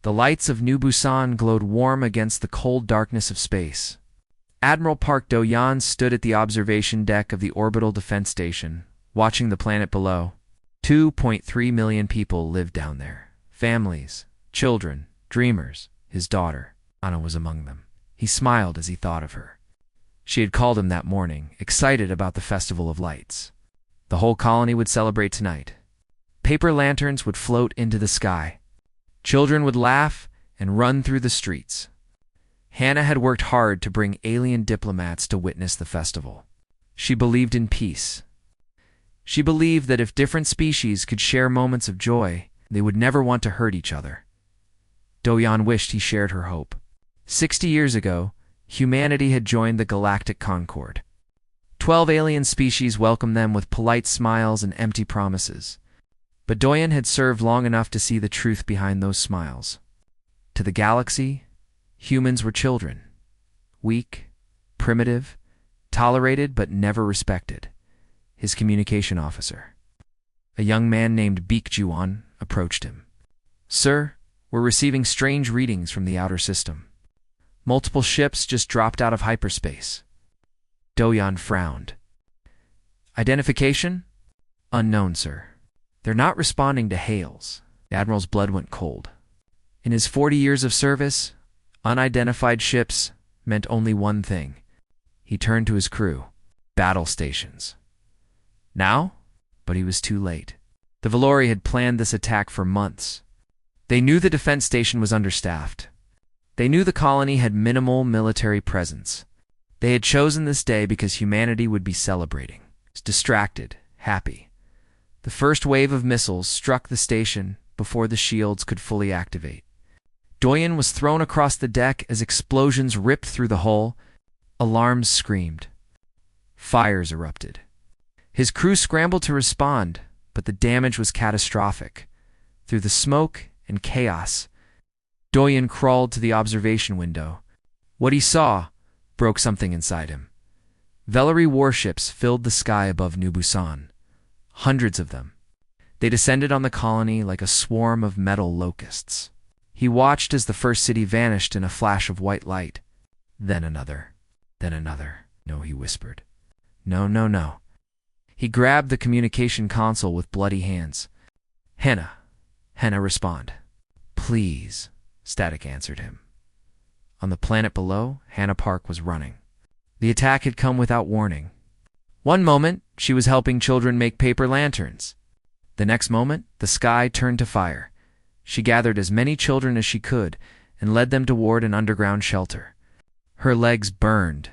The lights of New Busan glowed warm against the cold darkness of space. Admiral Park Do-yeon stood at the observation deck of the orbital defense station, watching the planet below. 2.3 million people lived down there. Families, children, dreamers. His daughter, Anna, was among them. He smiled as he thought of her. She had called him that morning, excited about the Festival of Lights. The whole colony would celebrate tonight. Paper lanterns would float into the sky. Children would laugh and run through the streets. Hannah had worked hard to bring alien diplomats to witness the festival. She believed in peace. She believed that if different species could share moments of joy, they would never want to hurt each other. Do-yeon wished he shared her hope. 60 years ago, humanity had joined the Galactic Concord. 12 alien species welcomed them with polite smiles and empty promises. But Do-yeon had served long enough to see the truth behind those smiles. To the galaxy, humans were children. Weak, primitive, tolerated but never respected. His communication officer, a young man named Baek Ju-won, approached him. "Sir, we're receiving strange readings from the outer system. Multiple ships just dropped out of hyperspace." Do-yeon frowned. "Identification? Unknown, sir. They're not responding to hails." The Admiral's blood went cold. In his 40 years of service, unidentified ships meant only one thing. He turned to his crew. Battle stations. Now? But he was too late. The Valori had planned this attack for months. They knew the defense station was understaffed. They knew the colony had minimal military presence. They had chosen this day because humanity would be celebrating. Distracted, happy. The first wave of missiles struck the station before the shields could fully activate. Do-yeon was thrown across the deck as explosions ripped through the hull. Alarms screamed. Fires erupted. His crew scrambled to respond, but the damage was catastrophic. Through the smoke and chaos, Do-yeon crawled to the observation window. What he saw broke something inside him. Valori warships filled the sky above New Busan. Hundreds of them. They descended on the colony like a swarm of metal locusts. He watched as the first city vanished in a flash of white light. Then another. Then another. "No," he whispered. "No, no, no." He grabbed the communication console with bloody hands. "Hannah. Hannah, respond." "Please," Static answered him. On the planet below, Hannah Park was running. The attack had come without warning. One moment, she was helping children make paper lanterns. The next moment, the sky turned to fire. She gathered as many children as she could and led them toward an underground shelter. Her legs burned.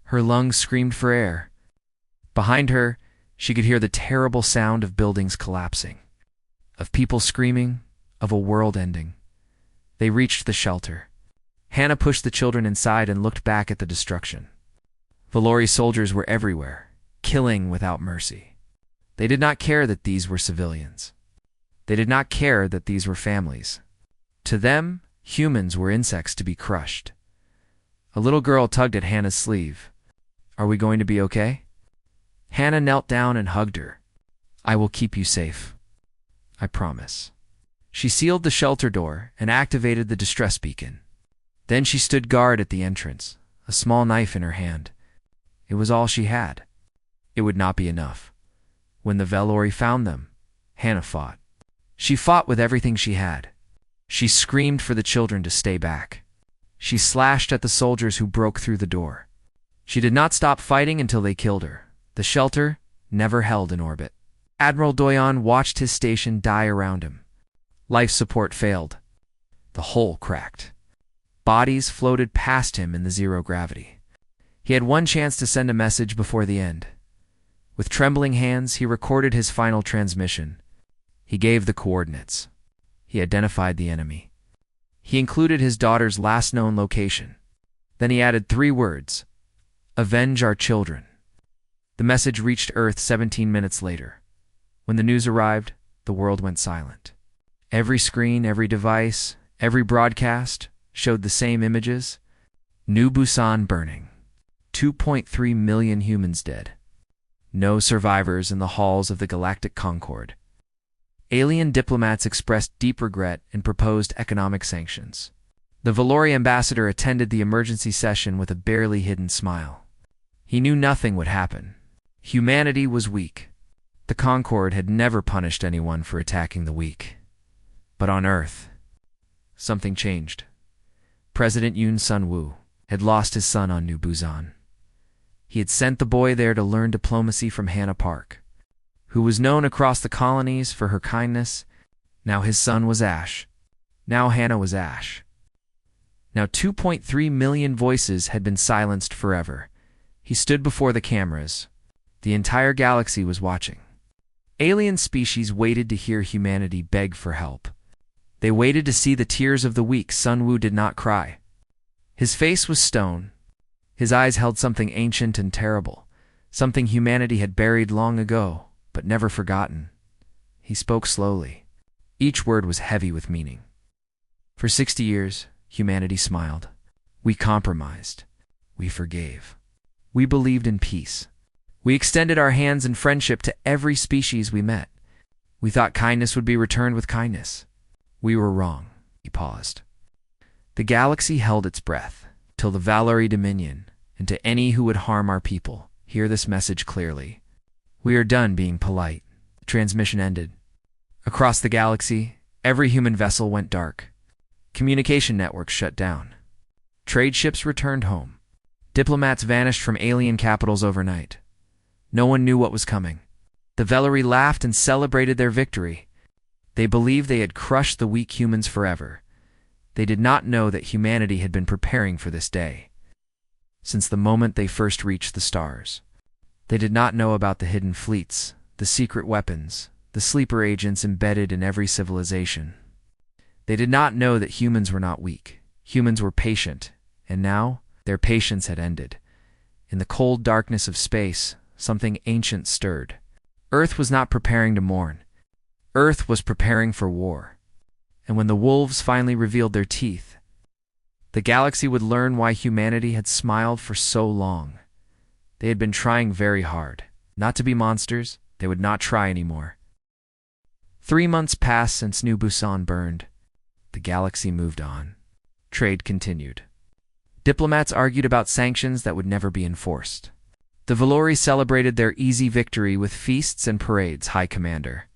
Her lungs screamed for air. Behind her, she could hear the terrible sound of buildings collapsing, of people screaming, of a world ending. They reached the shelter. Hannah pushed the children inside and looked back at the destruction. Valori soldiers were everywhere, killing without mercy. They did not care that these were civilians. They did not care that these were families. To them, humans were insects to be crushed. A little girl tugged at Hannah's sleeve. "Are we going to be okay?" Hannah knelt down and hugged her. "I will keep you safe. I promise." She sealed the shelter door and activated the distress beacon. Then she stood guard at the entrance, a small knife in her hand. It was all she had. It would not be enough. When the Valori found them, Hannah fought. She fought with everything she had. She screamed for the children to stay back. She slashed at the soldiers who broke through the door. She did not stop fighting until they killed her. The shelter never held in orbit. Admiral Do-yeon watched his station die around him. Life support failed. The hull cracked. Bodies floated past him in the zero gravity. He had one chance to send a message before the end. With trembling hands, he recorded his final transmission. He gave the coordinates. He identified the enemy. He included his daughter's last known location. Then he added 3 words: "Avenge our children." The message reached Earth 17 minutes later. When the news arrived, the world went silent. Every screen, every device, every broadcast showed the same images. New Busan burning. 2.3 million humans dead. No survivors in the halls of the Galactic Concord. Alien diplomats expressed deep regret and proposed economic sanctions. The Valori ambassador attended the emergency session with a barely hidden smile. He knew nothing would happen. Humanity was weak. The Concord had never punished anyone for attacking the weak. But on Earth, something changed. President Yoon Sun-woo had lost his son on New Busan. He had sent the boy there to learn diplomacy from Hannah Park, who was known across the colonies for her kindness. Now his son was Ash. Now Hannah was Ash. Now 2.3 million voices had been silenced forever. He stood before the cameras. The entire galaxy was watching. Alien species waited to hear humanity beg for help. They waited to see the tears of the weak. Sun-woo did not cry. His face was stone. His eyes held something ancient and terrible, something humanity had buried long ago, but never forgotten. He spoke slowly. Each word was heavy with meaning. For 60 years, humanity smiled. We compromised. We forgave. We believed in peace. We extended our hands in friendship to every species we met. We thought kindness would be returned with kindness. We were wrong. He paused. The galaxy held its breath, till the Valori Dominion, and to any who would harm our people, hear this message clearly. We are done being polite. The transmission ended. Across the galaxy, every human vessel went dark. Communication networks shut down. Trade ships returned home. Diplomats vanished from alien capitals overnight. No one knew what was coming. The Valori laughed and celebrated their victory. They believed they had crushed the weak humans forever. They did not know that humanity had been preparing for this day since the moment they first reached the stars. They did not know about the hidden fleets, the secret weapons, the sleeper agents embedded in every civilization. They did not know that humans were not weak. Humans were patient, and now their patience had ended. In the cold darkness of space, something ancient stirred. Earth was not preparing to mourn. Earth was preparing for war. And when the wolves finally revealed their teeth, the galaxy would learn why humanity had smiled for so long. They had been trying very hard. Not to be monsters, they would not try anymore. 3 months passed since New Busan burned. The galaxy moved on. Trade continued. Diplomats argued about sanctions that would never be enforced. The Valori celebrated their easy victory with feasts and parades. High Commander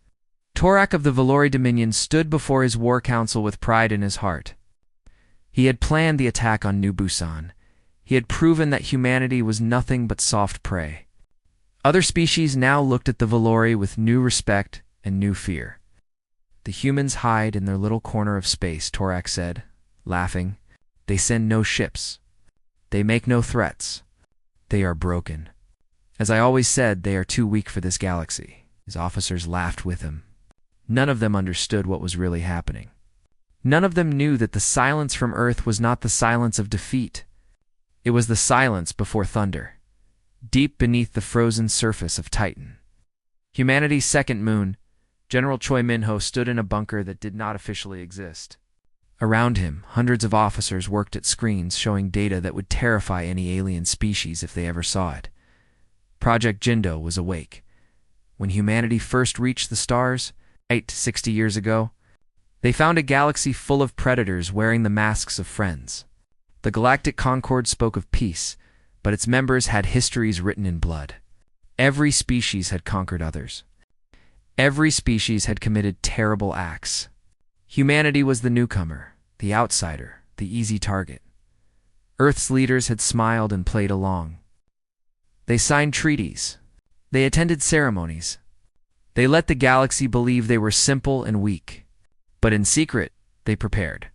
Torak of the Valori Dominion stood before his war council with pride in his heart. He had planned the attack on New Busan. He had proven that humanity was nothing but soft prey. Other species now looked at the Valori with new respect and new fear. The humans hide in their little corner of space, Torak said, laughing. They send no ships. They make no threats. They are broken. As I always said, they are too weak for this galaxy. His officers laughed with him. None of them understood what was really happening. None of them knew that the silence from Earth was not the silence of defeat. It was the silence before thunder, deep beneath the frozen surface of Titan. Humanity's second moon, General Choi Min-ho stood in a bunker that did not officially exist. Around him, hundreds of officers worked at screens showing data that would terrify any alien species if they ever saw it. Project Jindo was awake. When humanity first reached the stars, 60 years ago, they found a galaxy full of predators wearing the masks of friends. The Galactic Concord spoke of peace, but its members had histories written in blood. Every species had conquered others. Every species had committed terrible acts. Humanity was the newcomer, the outsider, the easy target. Earth's leaders had smiled and played along. They signed treaties. They attended ceremonies. They let the galaxy believe they were simple and weak. But in secret, they prepared.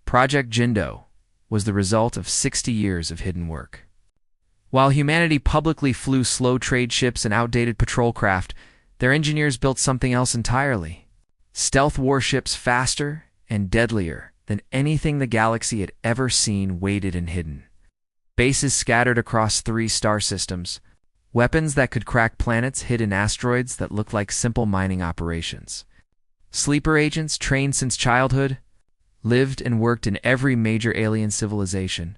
Project Jindo was the result of 60 years of hidden work. While humanity publicly flew slow trade ships and outdated patrol craft, their engineers built something else entirely. Stealth warships faster and deadlier than anything the galaxy had ever seen waited and hidden. Bases scattered across 3 star systems. Weapons that could crack planets hid in asteroids that looked like simple mining operations. Sleeper agents trained since childhood lived and worked in every major alien civilization,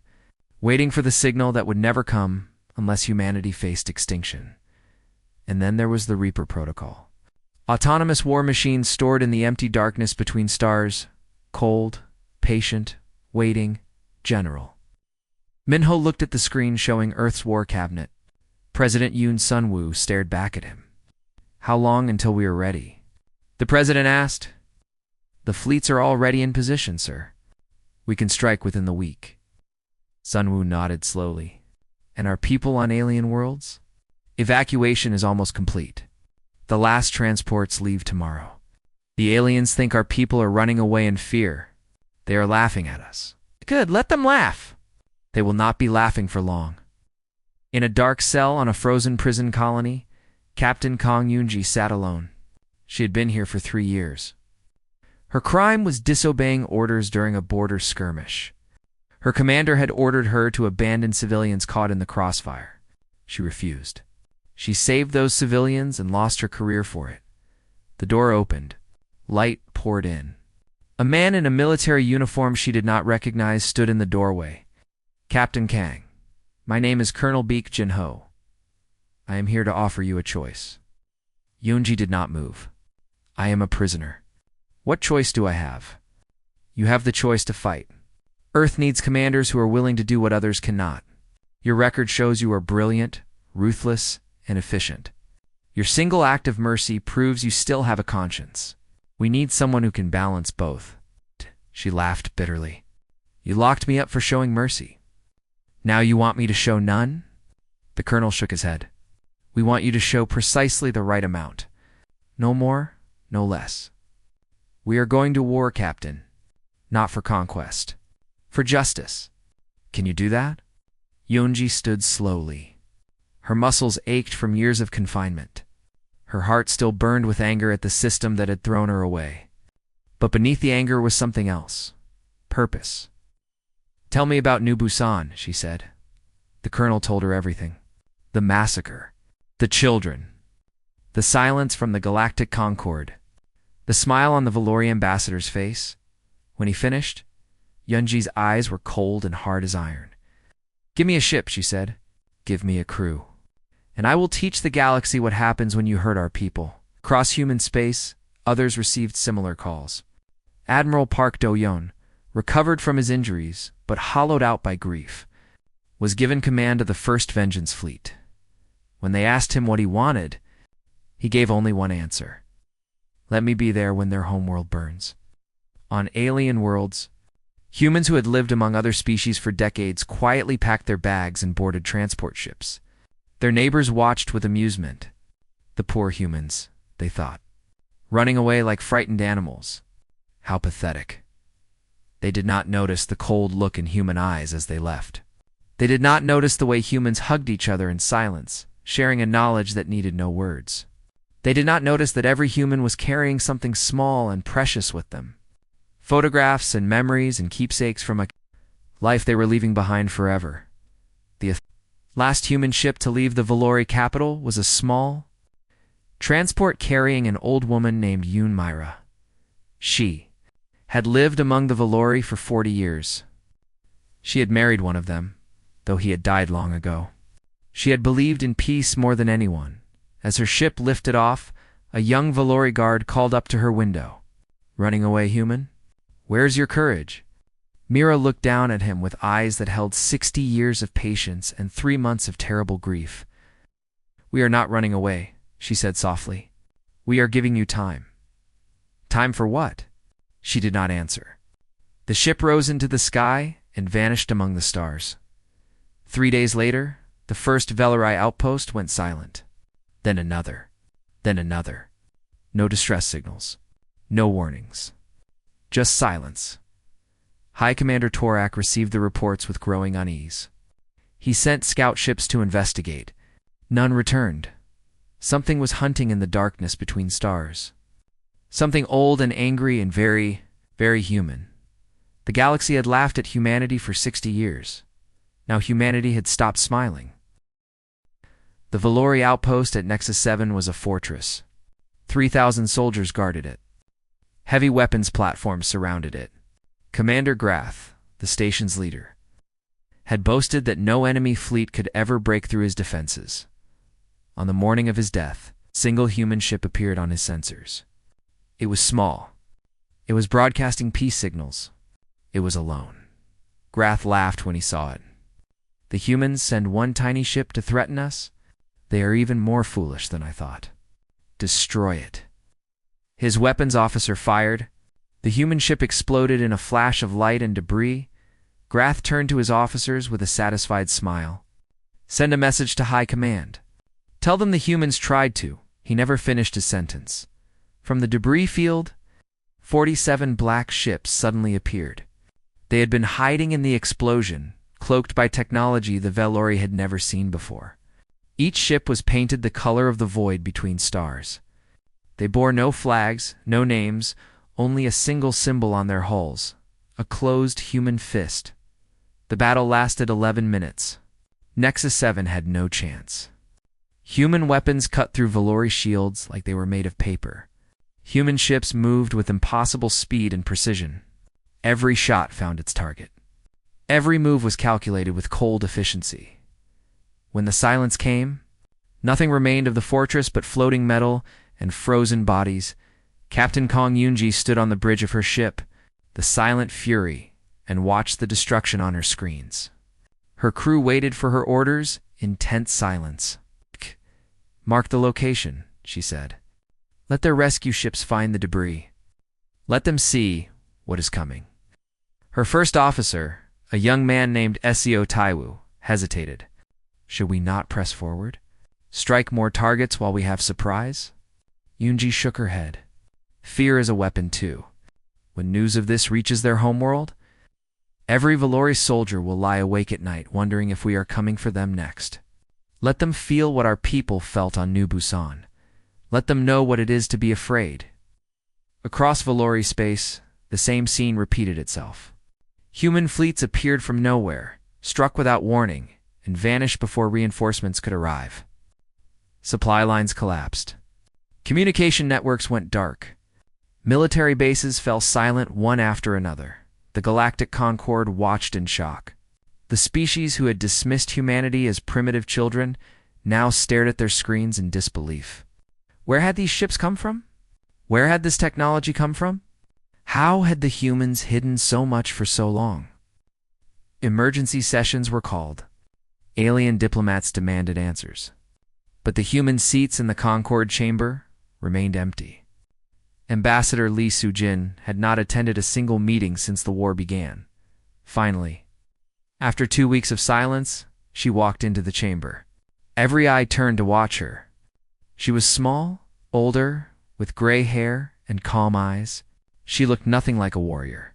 waiting for the signal that would never come unless humanity faced extinction. And then there was the Reaper Protocol. Autonomous war machines stored in the empty darkness between stars. Cold, patient, waiting, general. Minho looked at the screen showing Earth's war cabinet. President Yoon Sun-woo stared back at him. "How long until we are ready?" the president asked. "The fleets are already in position, sir. We can strike within the week." Sun-woo nodded slowly. "And our people on alien worlds?" "Evacuation is almost complete. The last transports leave tomorrow. The aliens think our people are running away in fear. They are laughing at us." "Good, let them laugh." "They will not be laughing for long." In a dark cell on a frozen prison colony, Captain Kong Yoonji sat alone. She had been here for 3 years. Her crime was disobeying orders during a border skirmish. Her commander had ordered her to abandon civilians caught in the crossfire. She refused. She saved those civilians and lost her career for it. The door opened. Light poured in. A man in a military uniform she did not recognize stood in the doorway. "Captain Kang, my name is Colonel Baek Jin-ho. I am here to offer you a choice." Yoonji did not move. "I am a prisoner. What choice do I have?" "You have the choice to fight. Earth needs commanders who are willing to do what others cannot. Your record shows you are brilliant, ruthless, and efficient. Your single act of mercy proves you still have a conscience. We need someone who can balance both." She laughed bitterly. "You locked me up for showing mercy. Now you want me to show none?" The colonel shook his head. "We want you to show precisely the right amount. No more, no less. We are going to war, Captain. Not for conquest. For justice. Can you do that?" Yoonji stood slowly. Her muscles ached from years of confinement. Her heart still burned with anger at the system that had thrown her away. But beneath the anger was something else. Purpose. "Tell me about New Busan," she said. The colonel told her everything. The massacre. The children. The silence from the Galactic Concorde. The smile on the Valori ambassador's face. When he finished, Yoonji's eyes were cold and hard as iron. "Give me a ship," she said. "Give me a crew. And I will teach the galaxy what happens when you hurt our people." Across human space, others received similar calls. Admiral Park Do-yeon, recovered from his injuries, but hollowed out by grief, was given command of the First Vengeance Fleet. When they asked him what he wanted, he gave only one answer. "Let me be there when their homeworld burns." On alien worlds, humans who had lived among other species for decades quietly packed their bags and boarded transport ships. Their neighbors watched with amusement. The poor humans, they thought, running away like frightened animals. How pathetic. They did not notice the cold look in human eyes as they left. They did not notice the way humans hugged each other in silence, sharing a knowledge that needed no words. They did not notice that every human was carrying something small and precious with them. Photographs and memories and keepsakes from a life they were leaving behind forever. The last human ship to leave the Valori capital was a small transport carrying an old woman named Yoon Myra. She had lived among the Valori for 40 years. She had married one of them, though he had died long ago. She had believed in peace more than anyone. As her ship lifted off, a young Valori guard called up to her window. "Running away, human? Where's your courage?" Mira looked down at him with eyes that held 60 years of patience and 3 months of terrible grief. "We are not running away," she said softly. "We are giving you time." "Time for what?" She did not answer. The ship rose into the sky and vanished among the stars. 3 days later, the first Valori outpost went silent. Then another. Then another. No distress signals. No warnings. Just silence. High Commander Torak received the reports with growing unease. He sent scout ships to investigate. None returned. Something was hunting in the darkness between stars. Something old and angry and very, very human. The galaxy had laughed at humanity for 60 years. Now humanity had stopped smiling. The Valori outpost at Nexus 7 was a fortress. 3,000 soldiers guarded it. Heavy weapons platforms surrounded it. Commander Grath, the station's leader, had boasted that no enemy fleet could ever break through his defenses. On the morning of his death, Single human ship appeared on his sensors. It was small. It was broadcasting peace signals. It was alone. Grath laughed when he saw it. The humans send one tiny ship to threaten us? They are even more foolish than I thought. Destroy it. His weapons officer fired. The human ship exploded in a flash of light and debris. Grath turned to his officers with a satisfied smile. Send a message to High Command. Tell them the humans tried to. He never finished his sentence. From the debris field, 47 black ships suddenly appeared. They had been hiding in the explosion, cloaked by technology the Velori had never seen before. Each ship was painted the color of the void between stars. They bore no flags, no names, only a single symbol on their hulls, a closed human fist. The battle lasted 11 minutes. Nexus 7 had no chance. Human weapons cut through Velori shields like they were made of paper. Human ships moved with impossible speed and precision. Every shot found its target. Every move was calculated with cold efficiency. When the silence came, nothing remained of the fortress but floating metal and frozen bodies. Captain Kong Yunji stood on the bridge of her ship, the silent fury, and watched the destruction on her screens. Her crew waited for her orders in tense silence. Mark the location, she said. Let their rescue ships find the debris. Let them see what is coming. Her first officer, a young man named Seo Taiwu, hesitated. Should we not press forward? Strike more targets while we have surprise? Yunji shook her head. Fear is a weapon too. When news of this reaches their homeworld, every Velori soldier will lie awake at night wondering if we are coming for them next. Let them feel what our people felt on New Busan. Let them know what it is to be afraid. Across Velori space, the same scene repeated itself. Human fleets appeared from nowhere, struck without warning, and vanished before reinforcements could arrive. Supply lines collapsed. Communication networks went dark. Military bases fell silent one after another. The Galactic Concord watched in shock. The species who had dismissed humanity as primitive children now stared at their screens in disbelief. Where had these ships come from? Where had this technology come from? How had the humans hidden so much for so long? Emergency sessions were called. Alien diplomats demanded answers. But the human seats in the Concord chamber remained empty. Ambassador Li Sujin had not attended a single meeting since the war began. Finally, after 2 weeks of silence, she walked into the chamber. Every eye turned to watch her. She was small, older, with gray hair and calm eyes. She looked nothing like a warrior.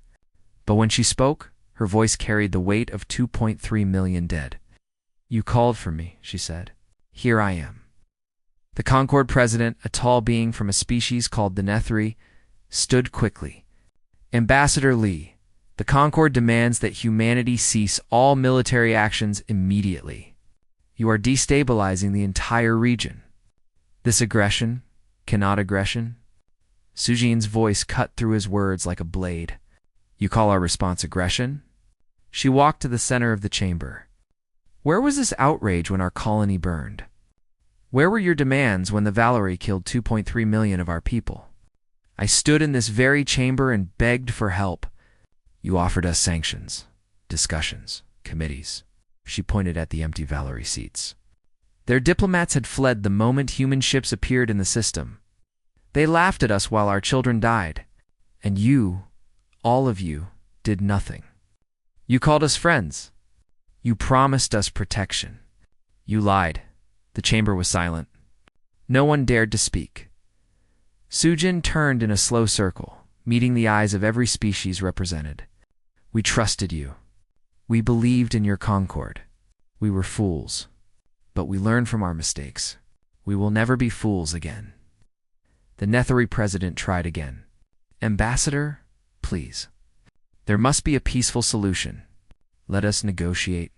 But when she spoke, her voice carried the weight of 2.3 million dead. You called for me, she said. Here I am. The Concord president, a tall being from a species called the Nethri, stood quickly. Ambassador Li, the Concord demands that humanity cease all military actions immediately. You are destabilizing the entire region. This aggression cannot aggression. Sujin's voice cut through his words like a blade. You call our response aggression? She walked to the center of the chamber. Where was this outrage when our colony burned? Where were your demands when the Valerie killed 2.3 million of our people? I stood in this very chamber and begged for help. You offered us sanctions, discussions, committees. She pointed at the empty Valerie seats. Their diplomats had fled the moment human ships appeared in the system. They laughed at us while our children died. And you, all of you, did nothing. You called us friends. You promised us protection. You lied. The chamber was silent. No one dared to speak. Sujin turned in a slow circle, meeting the eyes of every species represented. We trusted you. We believed in your concord. We were fools. But we learned from our mistakes. We will never be fools again. The Netheri president tried again. Ambassador, please. There must be a peaceful solution. Let us negotiate.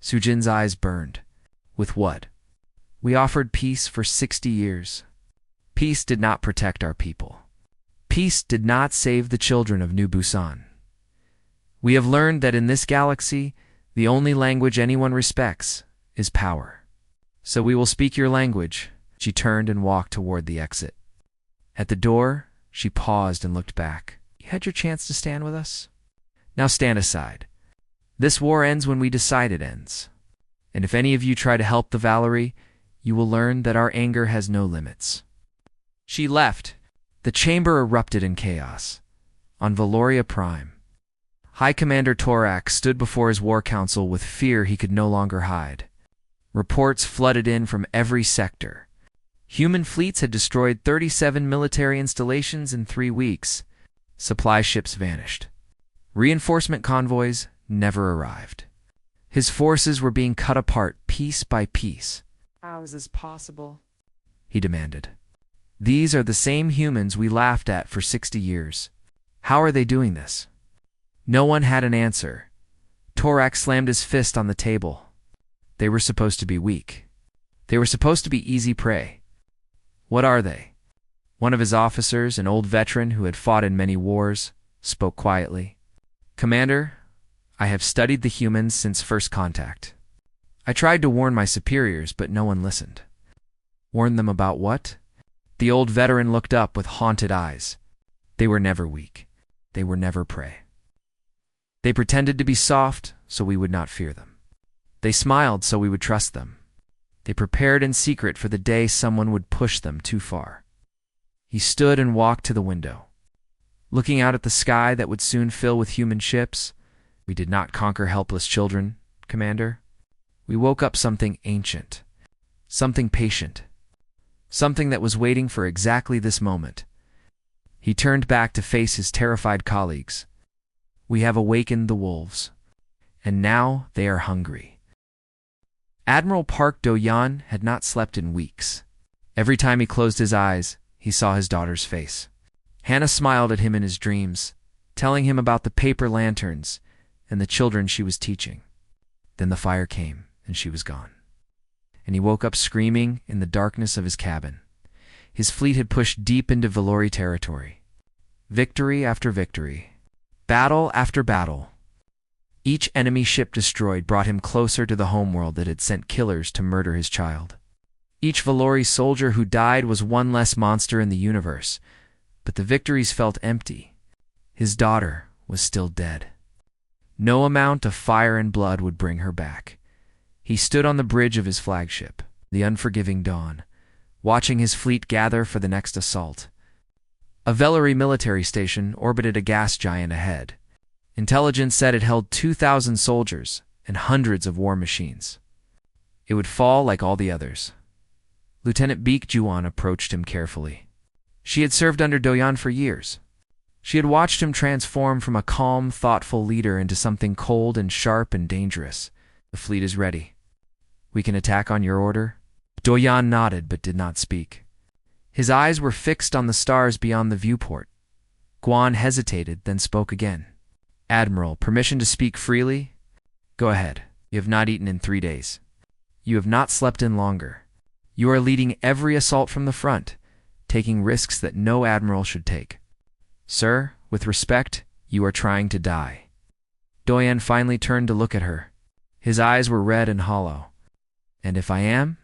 Sujin's eyes burned. With what? We offered peace for 60 years. Peace did not protect our people. Peace did not save the children of New Busan. We have learned that in this galaxy, the only language anyone respects is power. So we will speak your language. She turned and walked toward the exit. At the door, she paused and looked back. You had your chance to stand with us. Now stand aside. This war ends when we decide it ends. And if any of you try to help the Valerie, you will learn that our anger has no limits. She left. The chamber erupted in chaos. On Valoria Prime, High Commander Torak stood before his war council with fear he could no longer hide. Reports flooded in from every sector. Human fleets had destroyed 37 military installations in 3 weeks. Supply ships vanished. Reinforcement convoys never arrived. His forces were being cut apart piece by piece. How is this possible? He demanded. These are the same humans we laughed at for 60 years. How are they doing this? No one had an answer. Torak slammed his fist on the table. They were supposed to be weak. They were supposed to be easy prey. What are they? One of his officers, an old veteran who had fought in many wars, spoke quietly. Commander, I have studied the humans since first contact. I tried to warn my superiors, but no one listened. Warn them about what? The old veteran looked up with haunted eyes. They were never weak. They were never prey. They pretended to be soft, so we would not fear them. They smiled so we would trust them. They prepared in secret for the day someone would push them too far. He stood and walked to the window. Looking out at the sky that would soon fill with human ships, we did not conquer helpless children, Commander. We woke up something ancient, something patient, something that was waiting for exactly this moment. He turned back to face his terrified colleagues. We have awakened the wolves, and now they are hungry. Admiral Park Do-Yan had not slept in weeks. Every time he closed his eyes, he saw his daughter's face. Hannah smiled at him in his dreams, telling him about the paper lanterns and the children she was teaching. Then the fire came, and she was gone. And he woke up screaming in the darkness of his cabin. His fleet had pushed deep into Valori territory. Victory after victory. Battle after battle. Each enemy ship destroyed brought him closer to the homeworld that had sent killers to murder his child. Each Valori soldier who died was one less monster in the universe, but the victories felt empty. His daughter was still dead. No amount of fire and blood would bring her back. He stood on the bridge of his flagship, the unforgiving Dawn, watching his fleet gather for the next assault. A Velari military station orbited a gas giant ahead. Intelligence said it held 2,000 soldiers and hundreds of war machines. It would fall like all the others. Lieutenant Beek Juan approached him carefully. She had served under Do-Yan for years. She had watched him transform from a calm, thoughtful leader into something cold and sharp and dangerous. The fleet is ready. We can attack on your order? Do-Yan nodded but did not speak. His eyes were fixed on the stars beyond the viewport. Guan hesitated, then spoke again. Admiral, permission to speak freely? Go ahead. You have not eaten in 3 days. You have not slept in longer. You are leading every assault from the front, taking risks that no admiral should take. Sir, with respect, you are trying to die. Do-Yan finally turned to look at her. His eyes were red and hollow. And if I am?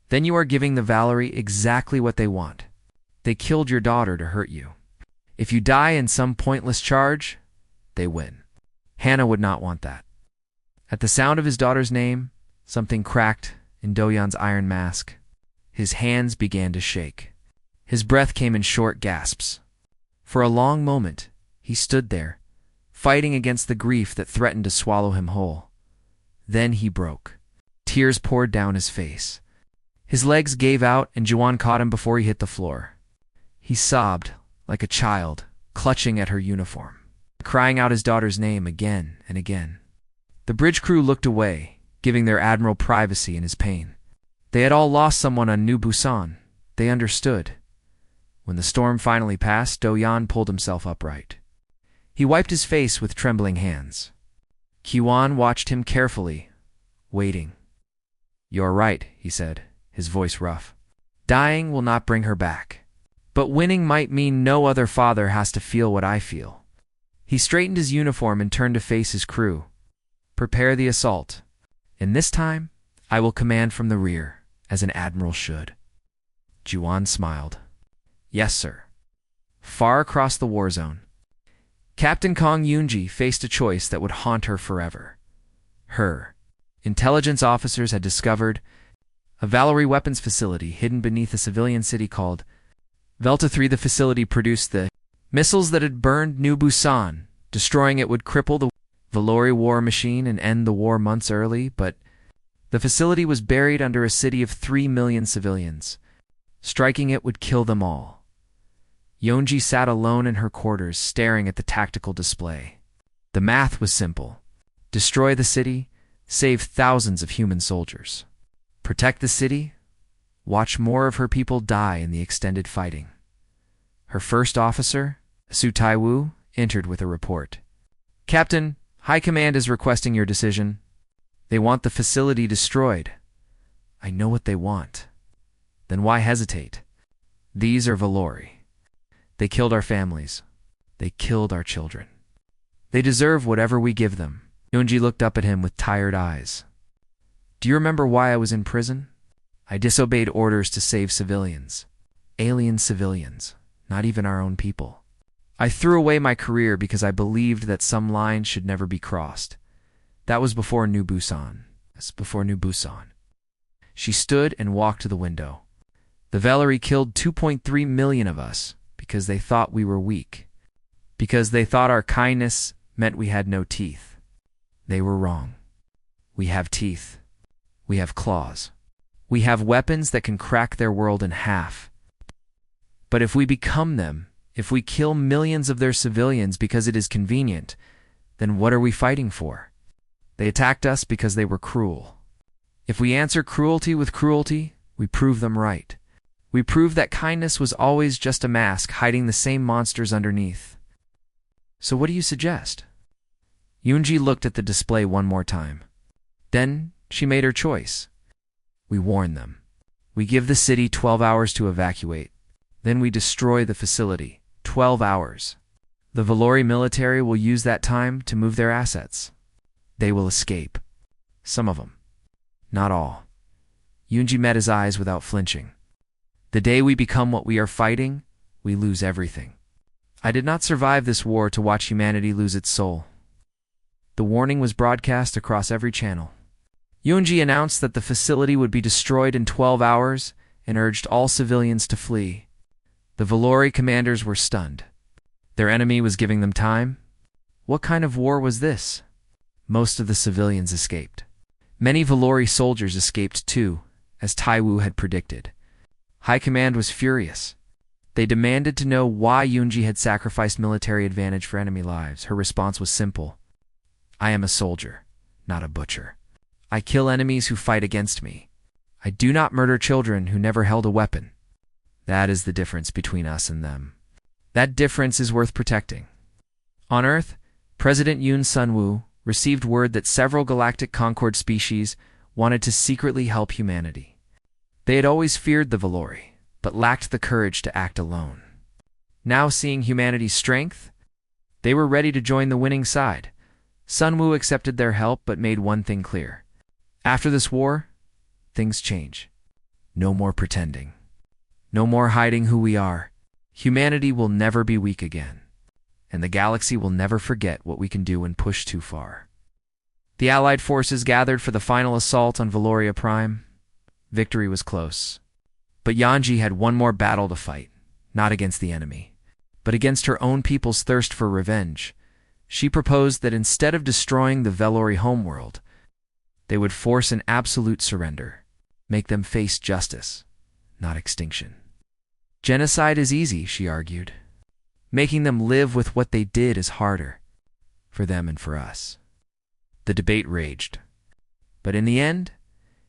Then you are giving the Valerie exactly what they want. They killed your daughter to hurt you. If you die in some pointless charge, they win. Hannah would not want that. At the sound of his daughter's name, something cracked in Do-Yan's iron mask. His hands began to shake. His breath came in short gasps. For a long moment, he stood there, fighting against the grief that threatened to swallow him whole. Then he broke. Tears poured down his face. His legs gave out and Juan caught him before he hit the floor. He sobbed like a child, clutching at her uniform, crying out his daughter's name again and again. The bridge crew looked away, giving their admiral privacy in his pain. They had all lost someone on New Busan. They understood. When the storm finally passed, Do-Yan pulled himself upright. He wiped his face with trembling hands. Kiwan watched him carefully, waiting. You're right, he said, his voice rough. Dying will not bring her back. But winning might mean no other father has to feel what I feel. He straightened his uniform and turned to face his crew. Prepare the assault. And this time, I will command from the rear, as an admiral should. Juan smiled. Yes, sir. Far across the war zone, Captain Kong Yunji faced a choice that would haunt her forever. Her intelligence officers had discovered a Valerie weapons facility hidden beneath a civilian city called Velta 3. The facility produced the missiles that had burned New Busan. Destroying it would cripple the Valory war machine and end the war months early, but the facility was buried under a city of 3 million civilians. Striking it would kill them all. Yonji sat alone in her quarters, staring at the tactical display. The math was simple. Destroy the city, save thousands of human soldiers. Protect the city, watch more of her people die in the extended fighting. Her first officer, Su Taiwu, entered with a report. Captain, High Command is requesting your decision. They want the facility destroyed. I know what they want. Then why hesitate? These are Valory. They killed our families. They killed our children. They deserve whatever we give them. Yonji looked up at him with tired eyes. Do you remember why I was in prison? I disobeyed orders to save civilians. Alien civilians, not even our own people. I threw away my career because I believed that some line should never be crossed. That was before New Busan. That's before New Busan. She stood and walked to the window. The Valery killed 2.3 million of us because they thought we were weak. Because they thought our kindness meant we had no teeth. They were wrong. We have teeth. We have claws. We have weapons that can crack their world in half. But if we become them, if we kill millions of their civilians because it is convenient, then what are we fighting for? They attacked us because they were cruel. If we answer cruelty with cruelty, we prove them right. We prove that kindness was always just a mask hiding the same monsters underneath. So what do you suggest? Yunji looked at the display one more time. Then she made her choice. We warn them. We give the city 12 hours to evacuate. Then we destroy the facility. 12 hours. The Valory military will use that time to move their assets. They will escape. Some of them. Not all. Yunji met his eyes without flinching. The day we become what we are fighting, we lose everything. I did not survive this war to watch humanity lose its soul. The warning was broadcast across every channel. Yunji announced that the facility would be destroyed in 12 hours and urged all civilians to flee. The Valory commanders were stunned. Their enemy was giving them time? What kind of war was this? Most of the civilians escaped. Many Valory soldiers escaped too, as Taiwu had predicted. High Command was furious. They demanded to know why Yunji had sacrificed military advantage for enemy lives. Her response was simple. I am a soldier, not a butcher. I kill enemies who fight against me. I do not murder children who never held a weapon. That is the difference between us and them. That difference is worth protecting. On Earth, President Yoon Sun-woo received word that several galactic Concord species wanted to secretly help humanity. They had always feared the Valory, but lacked the courage to act alone. Now seeing humanity's strength, they were ready to join the winning side. Sun-woo accepted their help but made one thing clear. After this war, things change. No more pretending. No more hiding who we are. Humanity will never be weak again. And the galaxy will never forget what we can do when pushed too far. The Allied forces gathered for the final assault on Valoria Prime. Victory was close. But Yonji had one more battle to fight, not against the enemy, but against her own people's thirst for revenge. She proposed that instead of destroying the Valory homeworld, they would force an absolute surrender, make them face justice, not extinction. Genocide is easy, she argued. Making them live with what they did is harder, for them and for us. The debate raged. But in the end,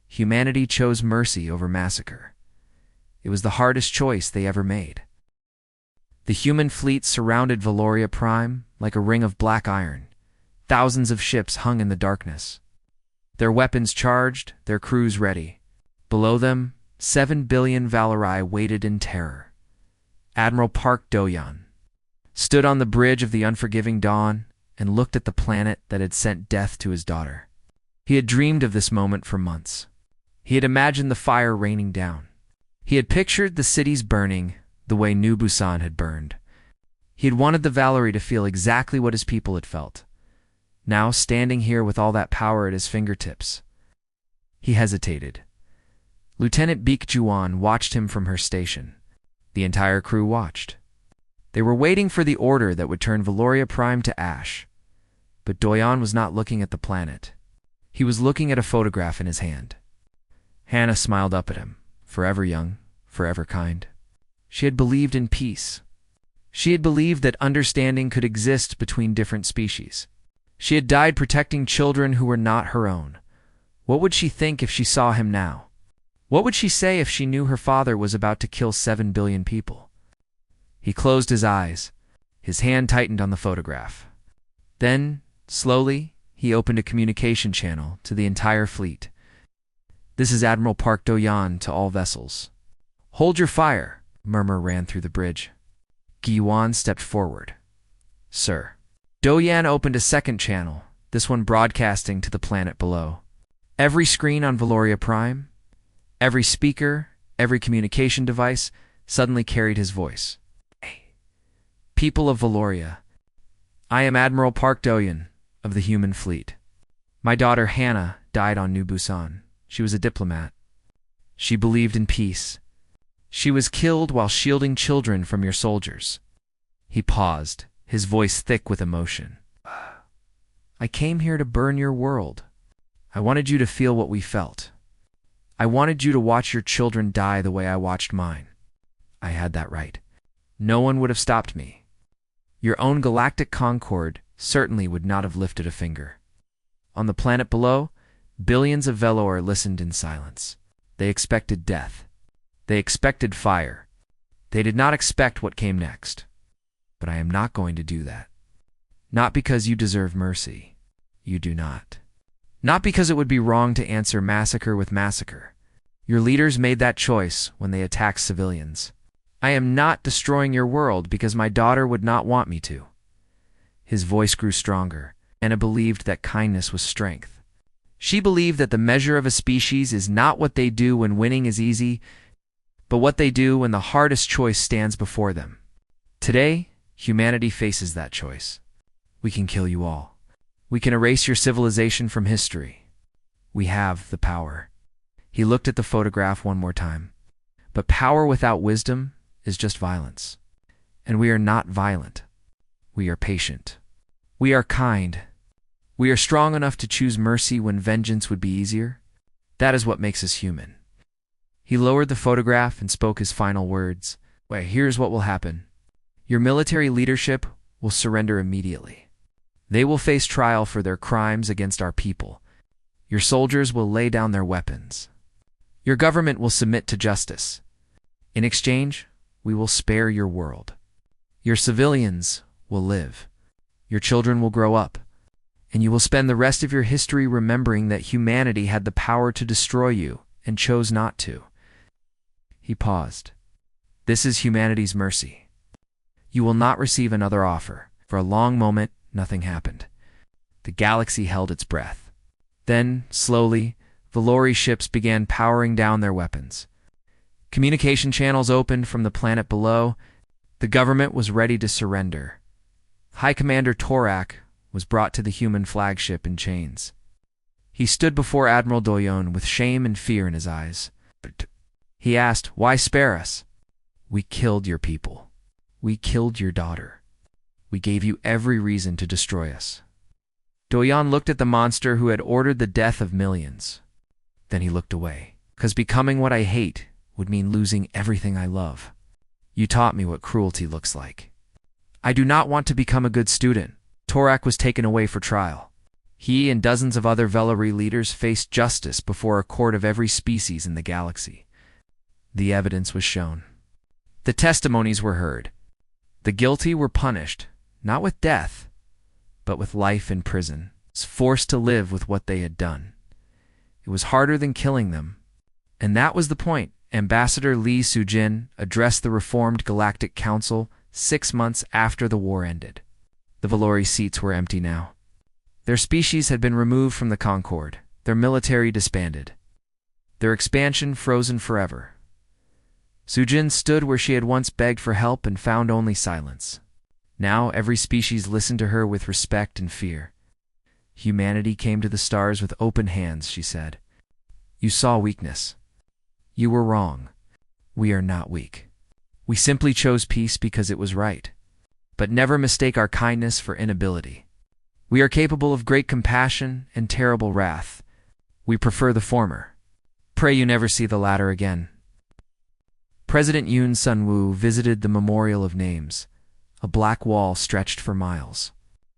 humanity chose mercy over massacre. It was the hardest choice they ever made. The human fleet surrounded Valoria Prime like a ring of black iron. Thousands of ships hung in the darkness. Their weapons charged, their crews ready. Below them, 7 billion Valorai waited in terror. Admiral Park Do-yeon stood on the bridge of the unforgiving dawn and looked at the planet that had sent death to his daughter. He had dreamed of this moment for months. He had imagined the fire raining down. He had pictured the cities burning the way New Busan had burned. He had wanted the Valerie to feel exactly what his people had felt. Now, standing here with all that power at his fingertips, he hesitated. Lieutenant Baek Juan watched him from her station. The entire crew watched. They were waiting for the order that would turn Valoria Prime to ash. But Doyan was not looking at the planet. He was looking at a photograph in his hand. Hannah smiled up at him, forever young, forever kind. She had believed in peace. She had believed that understanding could exist between different species. She had died protecting children who were not her own. What would she think if she saw him now? What would she say if she knew her father was about to kill 7 billion people? He closed his eyes. His hand tightened on the photograph. Then, slowly, he opened a communication channel to the entire fleet. "This is Admiral Park Do-yan to all vessels." "Hold your fire," a murmur ran through the bridge. Gi-wan stepped forward. "Sir." Do-yan opened a second channel, this one broadcasting to the planet below. Every screen on Valoria Prime, every speaker, every communication device suddenly carried his voice. "People of Valoria, I am Admiral Park Do-yan of the human fleet. My daughter Hannah died on New Busan. She was a diplomat. She believed in peace. She was killed while shielding children from your soldiers." He paused, his voice thick with emotion. "I came here to burn your world. I wanted you to feel what we felt. I wanted you to watch your children die the way I watched mine. I had that right. No one would have stopped me. Your own galactic concord certainly would not have lifted a finger." On the planet below, billions of Velour listened in silence. They expected death. They expected fire. They did not expect what came next. But I am not going to do that. Not because you deserve mercy. You do not. Not because it would be wrong to answer massacre with massacre. Your leaders made that choice when they attacked civilians. I am not destroying your world because my daughter would not want me to. His voice grew stronger. Anna believed that kindness was strength. She believed that the measure of a species is not what they do when winning is easy, but what they do when the hardest choice stands before them. Today, humanity faces that choice. We can kill you all. We can erase your civilization from history. We have the power. He looked at the photograph one more time. But power without wisdom is just violence. And we are not violent. We are patient. We are kind. We are strong enough to choose mercy when vengeance would be easier. That is what makes us human. He lowered the photograph and spoke his final words. "Wait, here's what will happen. Your military leadership will surrender immediately. They will face trial for their crimes against our people. Your soldiers will lay down their weapons. Your government will submit to justice. In exchange, we will spare your world. Your civilians will live. Your children will grow up. And you will spend the rest of your history remembering that humanity had the power to destroy you and chose not to." He paused. "This is humanity's mercy. You will not receive another offer." For a long moment, nothing happened. The galaxy held its breath. Then, slowly, Valori ships began powering down their weapons. Communication channels opened from the planet below. The government was ready to surrender. High Commander Torak was brought to the human flagship in chains. He stood before Admiral Do-yan with shame and fear in his eyes. He asked, "Why spare us?" "We killed your people. We killed your daughter. We gave you every reason to destroy us." Do-yan looked at the monster who had ordered the death of millions. Then he looked away. "'Cause becoming what I hate would mean losing everything I love. You taught me what cruelty looks like. I do not want to become a good student." Torak was taken away for trial. He and dozens of other Velari leaders faced justice before a court of every species in the galaxy. The evidence was shown. The testimonies were heard. The guilty were punished, not with death, but with life in prison, forced to live with what they had done. It was harder than killing them. And that was the point. Ambassador Lee Sujin addressed the reformed Galactic Council 6 months after the war ended. The Valori seats were empty now. Their species had been removed from the Concord, their military disbanded, their expansion frozen forever. Sujin stood where she had once begged for help and found only silence. Now every species listened to her with respect and fear. Humanity came to the stars with open hands, she said. You saw weakness. You were wrong. We are not weak. We simply chose peace because it was right. But never mistake our kindness for inability. We are capable of great compassion and terrible wrath. We prefer the former. Pray you never see the latter again. President Yoon Sun-woo visited the Memorial of Names. A black wall stretched for miles.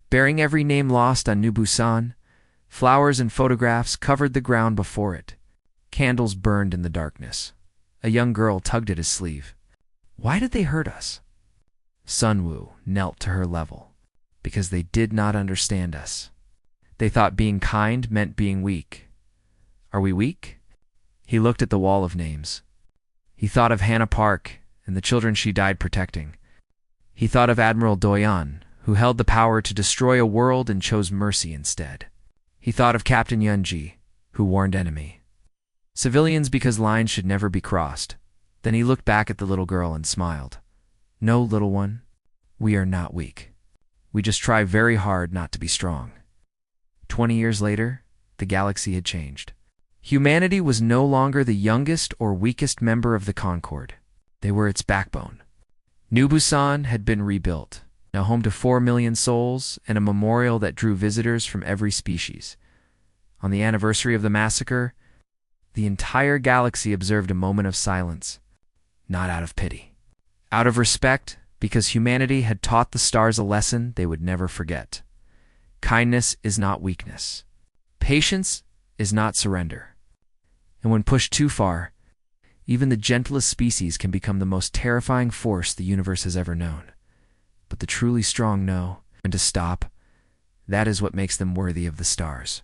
Bearing every name lost on New Busan, flowers and photographs covered the ground before it. Candles burned in the darkness. A young girl tugged at his sleeve. Why did they hurt us? Sun-woo knelt to her level. Because they did not understand us. They thought being kind meant being weak. Are we weak? He looked at the wall of names. He thought of Hannah Park and the children she died protecting. He thought of Admiral Doyon, who held the power to destroy a world and chose mercy instead. He thought of Captain Yunji, who warned enemy. Civilians because lines should never be crossed. Then he looked back at the little girl and smiled. No, little one, we are not weak. We just try very hard not to be strong. 20 years later, the galaxy had changed. Humanity was no longer the youngest or weakest member of the Concord. They were its backbone. New Busan had been rebuilt, now home to 4 million souls and a memorial that drew visitors from every species. On the anniversary of the massacre, the entire galaxy observed a moment of silence, not out of pity. Out of respect, because humanity had taught the stars a lesson they would never forget. Kindness is not weakness. Patience is not surrender. And when pushed too far, even the gentlest species can become the most terrifying force the universe has ever known. But the truly strong know when to stop. That is what makes them worthy of the stars.